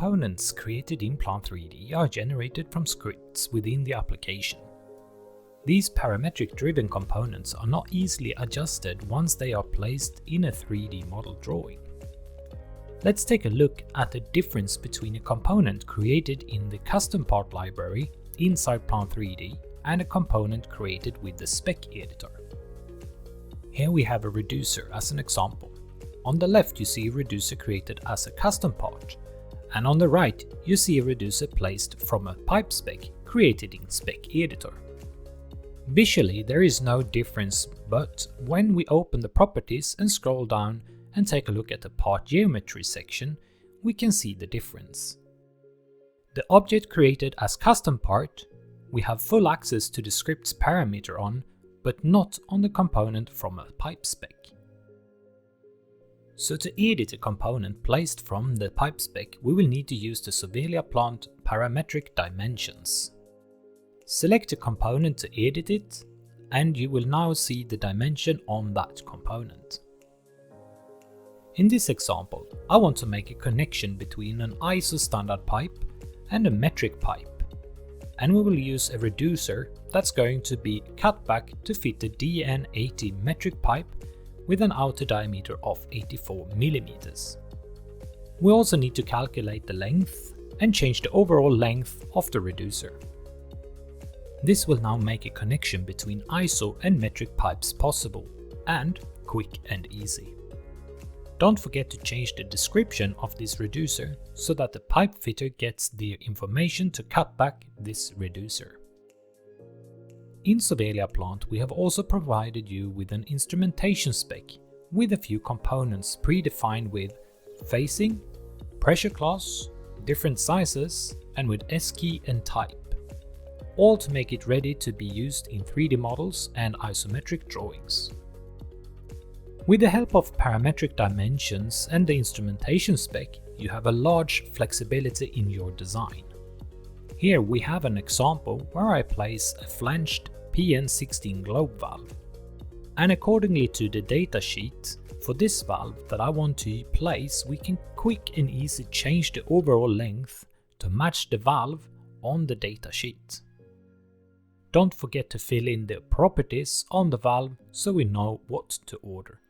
components created in Plant 3D are generated from scripts within the application. These parametric-driven components are not easily adjusted once they are placed in a 3D model drawing. Let's take a look at the difference between a component created in the custom part library inside Plant 3D and a component created with the spec editor. Here we have a reducer as an example. On the left you see a reducer created as a custom part, and on the right you see a reducer placed from a pipe spec created in spec editor. Visually there is no difference, but when we open the properties and scroll down and take a look at the part geometry section, we can see the difference. The object created as custom part, we have full access to the script's parameter on, but not on the component from a pipe spec. So to edit a component placed from the pipe spec, we will need to use the Sovelia Plant Parametric dimensions. Select a component to edit it, and you will now see the dimension on that component. In this example, I want to make a connection between an ISO standard pipe and a metric pipe, and we will use a reducer that's going to be cut back to fit the DN80 metric pipe with an outer diameter of 84 mm. We also need to calculate the length and change the overall length of the reducer. This will now make a connection between ISO and metric pipes possible, and quick and easy. Don't forget to change the description of this reducer so that the pipe fitter gets the information to cut back this reducer. In Sovelia Plant we have also provided you with an instrumentation spec with a few components predefined with facing, pressure class, different sizes, and with S key and type, all to make it ready to be used in 3D models and isometric drawings. With the help of parametric dimensions and the instrumentation spec, you have a large flexibility in your design. Here we have an example where I place a flanged PN16 globe valve, and accordingly to the datasheet for this valve that I want to place, we can quick and easy change the overall length to match the valve on the datasheet. Don't forget to fill in the properties on the valve so we know what to order.